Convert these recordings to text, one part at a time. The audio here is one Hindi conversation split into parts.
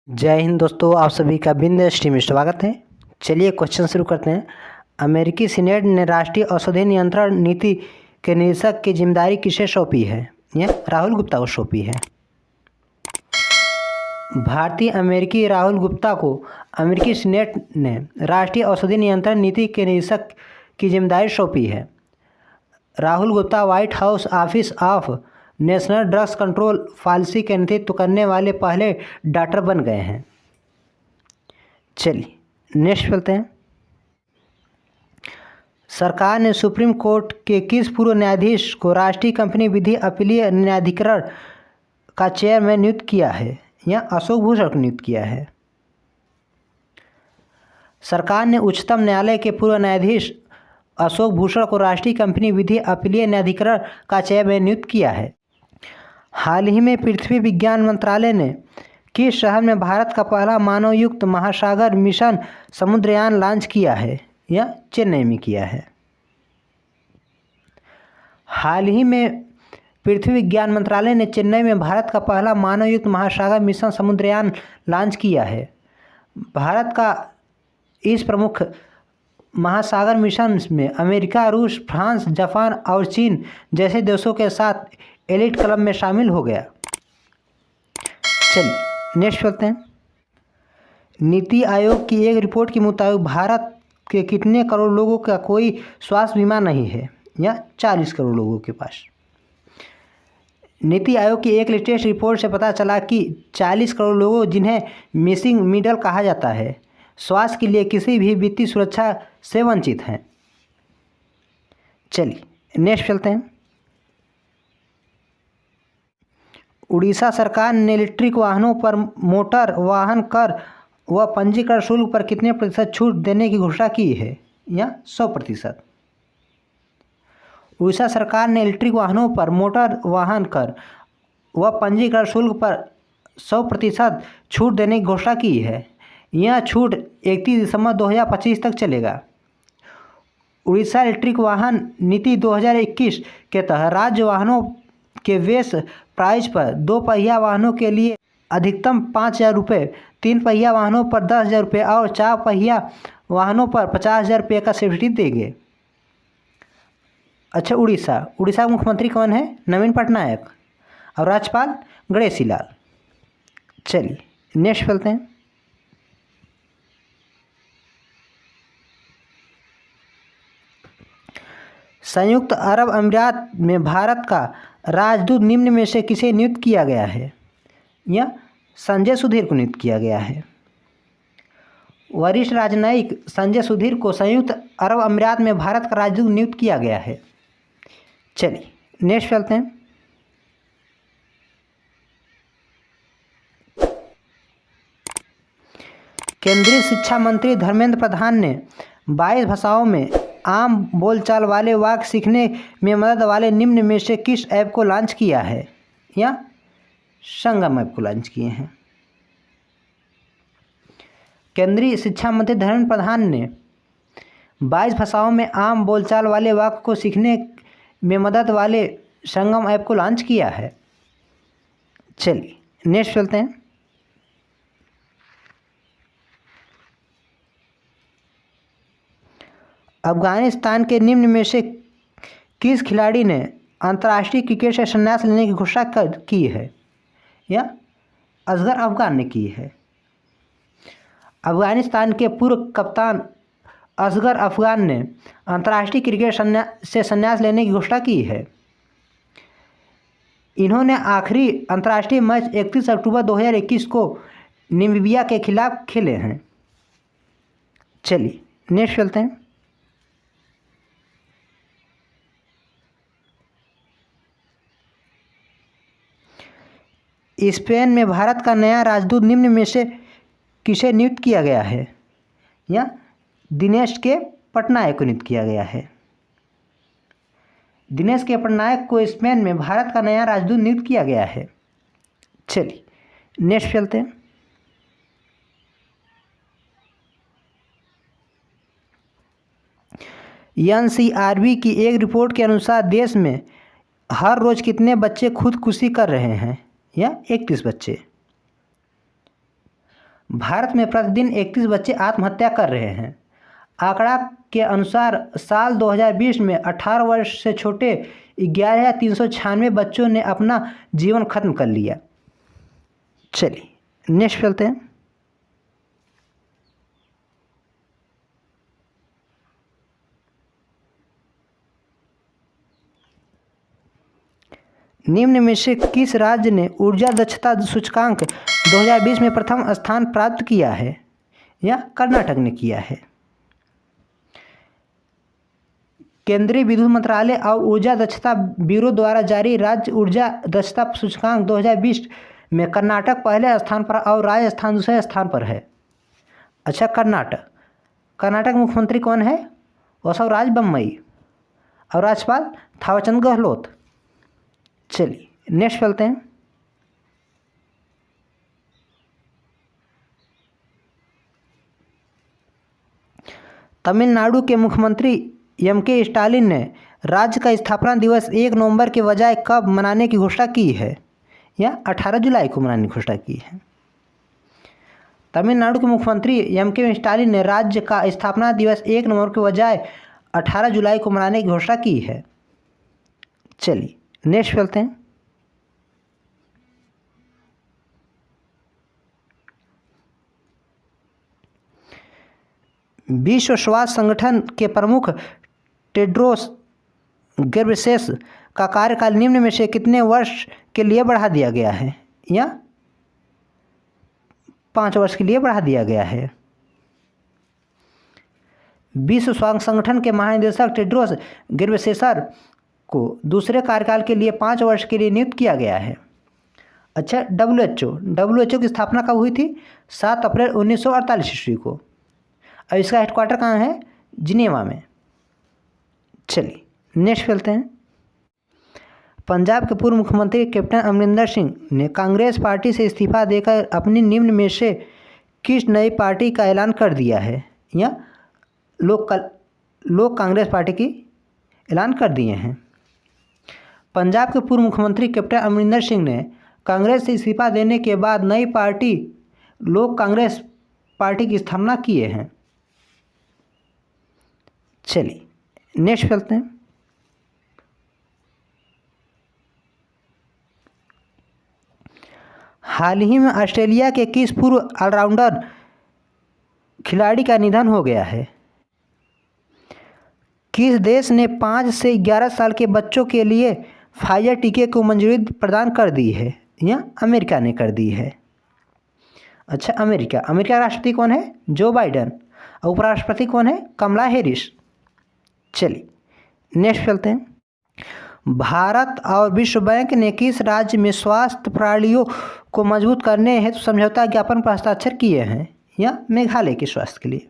जय हिंद दोस्तों, आप सभी का बिंद स्ट्रीम में स्वागत है। चलिए क्वेश्चन शुरू करते हैं। अमेरिकी सीनेट ने राष्ट्रीय औषधि नियंत्रण नीति के निदेशक की जिम्मेदारी किसे सौंपी है? यह राहुल गुप्ता को सौंपी है। भारतीय अमेरिकी राहुल गुप्ता को अमेरिकी सीनेट ने राष्ट्रीय औषधि नियंत्रण नीति के निदेशक की जिम्मेदारी सौंपी है। Rahul Gupta white house office of national drugs control policy का नेतृत्व करने वाले पहले डॉक्टर बन गए हैं। चलिए नेक्स्ट चलते हैं। सरकार ने सुप्रीम कोर्ट के किस पूर्व न्यायाधीश को राष्ट्रीय कंपनी विधि अपीलीय न्यायाधिकरण का चेयरमैन नियुक्त किया है? या अशोक भूषण को नियुक्त किया है। सरकार ने उच्चतम न्यायालय के पूर्व न्यायाधीश अशोक भूषण को राष्ट्रीय कंपनी विधि अपीलीय न्यायाधिकरण का चेयरमैन नियुक्त किया है। हाल ही में पृथ्वी विज्ञान मंत्रालय ने किस शहर में भारत का पहला मानवयुक्त महासागर मिशन समुद्रयान लॉन्च किया है? या चेन्नई में किया है। हाल ही में पृथ्वी विज्ञान मंत्रालय ने चेन्नई में भारत का पहला मानवयुक्त महासागर मिशन समुद्रयान लॉन्च किया है। भारत का इस प्रमुख महासागर मिशन में अमेरिका, रूस, फ्रांस, जापान और चीन जैसे देशों के साथ एलिट क्लब में शामिल हो गया। चलिए नेक्स्ट चलते हैं। नीति आयोग की एक रिपोर्ट के मुताबिक भारत के कितने करोड़ लोगों का कोई स्वास्थ्य बीमा नहीं है? या 40 करोड़ लोगों के पास। नीति आयोग की एक लेटेस्ट रिपोर्ट से पता चला कि 40 करोड़ लोगों, जिन्हें मिसिंग मिडल कहा जाता है, स्वास्थ्य के लिए किसी भी वित्तीय सुरक्षा से वंचित हैं। चलिए नेक्स्ट चलते हैं। उड़ीसा सरकार ने इलेक्ट्रिक वाहनों पर मोटर वाहन कर व पंजीकरण शुल्क पर कितने प्रतिशत छूट देने की घोषणा की है? या 100%। उड़ीसा सरकार ने इलेक्ट्रिक वाहनों पर मोटर वाहन कर व पंजीकरण शुल्क पर 100% छूट देने की घोषणा की है। यह छूट 31 दिसंबर 2025 तक चलेगा। उड़ीसा इलेक्ट्रिक वाहन नीति 2021 के तहत राज्य वाहनों के बेस प्राइस पर 2 पहिया वाहनों के लिए अधिकतम 5,000 रुपये, 3 पहिया वाहनों पर 10,000 रुपये और 4 पहिया वाहनों पर 50,000 रुपये का सब्सिडी देंगे। अच्छा, उड़ीसा का मुख्यमंत्री कौन है? नवीन पटनायक। और राज्यपाल गणेशी लाल। चलिए नेक्स्ट चलते हैं। संयुक्त अरब अमीरात में भारत का राजदूत निम्न में से किसे नियुक्त किया गया है? या संजय सुधीर को नियुक्त किया गया है। वरिष्ठ राजनयिक संजय सुधीर को संयुक्त अरब अमीरात में भारत का राजदूत नियुक्त किया गया है। चलिए नेक्स्ट चलते हैं। केंद्रीय शिक्षा मंत्री धर्मेंद्र प्रधान ने 22 भाषाओं में आम बोलचाल वाले वाक्य सीखने में मदद वाले निम्न में से किस ऐप को लॉन्च किया है? या संगम ऐप को लॉन्च किए हैं। केंद्रीय शिक्षा मंत्री धर्मेंद्र प्रधान ने 22 भाषाओं में आम बोलचाल वाले वाक्य को सीखने में मदद वाले संगम ऐप को लॉन्च किया है। चलिए नेक्स्ट चलते हैं। अफगानिस्तान के निम्न में से किस खिलाड़ी ने अंतर्राष्ट्रीय क्रिकेट से संन्यास लेने की घोषणा की है? या असगर अफगान ने की है। अफगानिस्तान के पूर्व कप्तान असगर अफगान ने अंतर्राष्ट्रीय क्रिकेट से संन्यास लेने की घोषणा की है। इन्होंने आखिरी अंतर्राष्ट्रीय मैच 31 अक्टूबर 2021 को नामीबिया के खिलाफ खेले हैं। चलिए नेक्स्ट चलते हैं। स्पेन में भारत का नया राजदूत निम्न में से किसे नियुक्त किया गया है? या दिनेश के पटनायक को नियुक्त किया गया है। दिनेश के पटनायक को स्पेन में भारत का नया राजदूत नियुक्त किया गया है। चलिए नेक्स्ट चलते हैं। एनसीआरबी की एक रिपोर्ट के अनुसार देश में हर रोज़ कितने बच्चे खुदकुशी कर रहे हैं? या 31 बच्चे। भारत में प्रतिदिन 31 बच्चे आत्महत्या कर रहे हैं। आंकड़ा के अनुसार साल 2020 में 18 वर्ष से छोटे 11,396 बच्चों ने अपना जीवन खत्म कर लिया। चलिए नेक्स्ट चलते हैं। निम्न में से किस राज्य ने ऊर्जा दक्षता सूचकांक 2020 में प्रथम स्थान प्राप्त किया है? या कर्नाटक ने किया है। केंद्रीय विद्युत मंत्रालय और ऊर्जा दक्षता ब्यूरो द्वारा जारी राज्य ऊर्जा दक्षता सूचकांक 2020 में कर्नाटक पहले स्थान पर और राजस्थान दूसरे स्थान पर है। अच्छा, कर्नाटक मुख्यमंत्री कौन है? बसवराज बोम्मई और राज्यपाल थावरचंद गहलोत। चलिए नेक्स्ट चलते हैं। तमिलनाडु के मुख्यमंत्री एम.के. स्टालिन ने राज्य का स्थापना दिवस 1 नवंबर के बजाय कब मनाने की घोषणा की है? या 18 जुलाई को मनाने की घोषणा की है। तमिलनाडु के मुख्यमंत्री एम.के. स्टालिन ने राज्य का स्थापना दिवस 1 नवंबर के बजाय 18 जुलाई को मनाने की घोषणा की है। चलिए नेक्स्ट चलते हैं। विश्व स्वास्थ्य संगठन के प्रमुख टेड्रोस घेब्रेयेसस का कार्यकाल निम्न में से कितने वर्ष के लिए बढ़ा दिया गया है? या 5 वर्ष के लिए बढ़ा दिया गया है। विश्व स्वास्थ्य संगठन के महानिदेशक टेड्रोस घेब्रेयेसस को दूसरे कार्यकाल के लिए 5 वर्ष के लिए नियुक्त किया गया है। अच्छा, WHO की स्थापना कब हुई थी? 7 अप्रैल 1948 ईस्वी को। और इसका हेडक्वार्टर कहाँ है? जिनेवा में। चलिए नेक्स्ट चलते हैं। पंजाब के पूर्व मुख्यमंत्री कैप्टन अमरिंदर सिंह ने कांग्रेस पार्टी से इस्तीफा देकर अपनी निम्न में से किस नई पार्टी का ऐलान कर दिया है? या लोक कांग्रेस पार्टी की ऐलान कर दिए हैं। पंजाब के पूर्व मुख्यमंत्री कैप्टन अमरिंदर सिंह ने कांग्रेस से इस्तीफा देने के बाद नई पार्टी लोक कांग्रेस पार्टी की स्थापना किए हैं। चलिए नेक्स्ट चलते हैं। हाल ही में ऑस्ट्रेलिया के किस पूर्व ऑलराउंडर खिलाड़ी का निधन हो गया है? किस देश ने 5 से 11 साल के बच्चों के लिए फाइजर टीके को मंजूरी प्रदान कर दी है? या अमेरिका ने कर दी है। अच्छा, अमेरिका का राष्ट्रपति कौन है? Joe Biden. और उपराष्ट्रपति कौन है? कमला हैरिस। चलिए नेक्स्ट चलते हैं। भारत और विश्व बैंक ने किस राज्य में स्वास्थ्य प्रणालियों को मजबूत करने हेतु समझौता ज्ञापन पर हस्ताक्षर किए हैं? या मेघालय के स्वास्थ्य के लिए।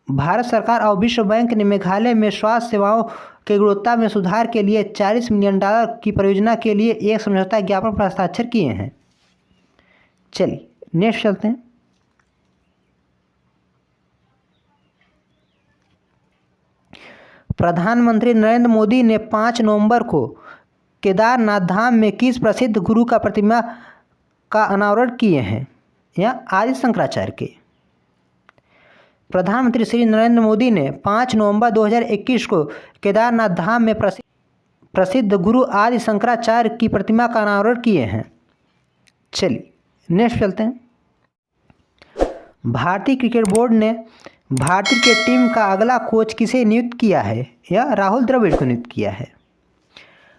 भारत सरकार और विश्व बैंक ने मेघालय में स्वास्थ्य सेवाओं की गुणवत्ता में सुधार के लिए $40 मिलियन की परियोजना के लिए एक समझौता ज्ञापन पर हस्ताक्षर किए हैं। चलिए नेक्स्ट चलते हैं। प्रधानमंत्री नरेंद्र मोदी ने 5 नवंबर को केदारनाथ धाम में किस प्रसिद्ध गुरु का प्रतिमा का अनावरण किए हैं? या आदि शंकराचार्य के। प्रधानमंत्री श्री नरेंद्र मोदी ने 5 नवंबर 2021 को केदारनाथ धाम में प्रसिद्ध गुरु आदि शंकराचार्य की प्रतिमा का अनावरण किए हैं। चलिए नेक्स्ट चलते हैं। भारतीय क्रिकेट बोर्ड ने भारतीय क्रिकेट टीम का अगला कोच किसे नियुक्त किया है? या राहुल द्रविड़ को नियुक्त किया है।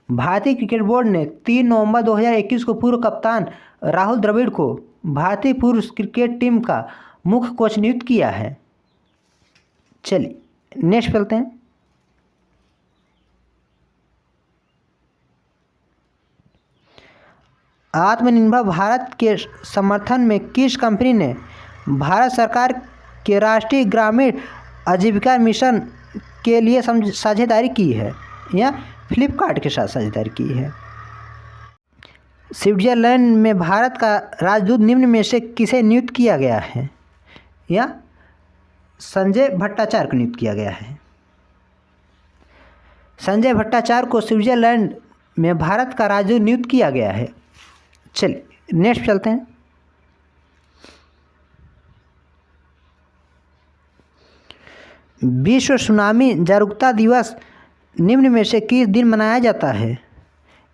भारतीय क्रिकेट बोर्ड ने 3 नवंबर 2021 को पूर्व कप्तान राहुल द्रविड़ को भारतीय पुरुष क्रिकेट टीम का मुख्य कोच नियुक्त किया है। चलिए नेक्स्ट चलते हैं। आत्मनिर्भर भारत के समर्थन में किस कंपनी ने भारत सरकार के राष्ट्रीय ग्रामीण आजीविका मिशन के लिए साझेदारी की है? या फ्लिपकार्ट के साथ साझेदारी की है। स्विट्जरलैंड में भारत का राजदूत निम्न में से किसे नियुक्त किया गया है? या संजय भट्टाचार्य को नियुक्त किया गया है। संजय भट्टाचार्य को स्विट्जरलैंड में भारत का राजदूत नियुक्त किया गया है। चलिए नेक्स्ट चलते हैं। विश्व सुनामी जागरूकता दिवस निम्न में से किस दिन मनाया जाता है?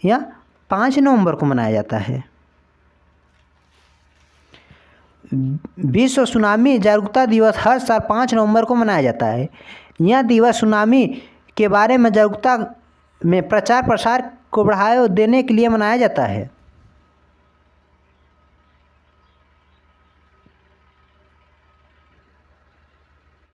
यह 5 नवंबर को मनाया जाता है। विश्व सुनामी जागरूकता दिवस हर साल 5 नवंबर को मनाया जाता है। यह दिवस सुनामी के बारे में जागरूकता में प्रचार प्रसार को बढ़ावा देने के लिए मनाया जाता है।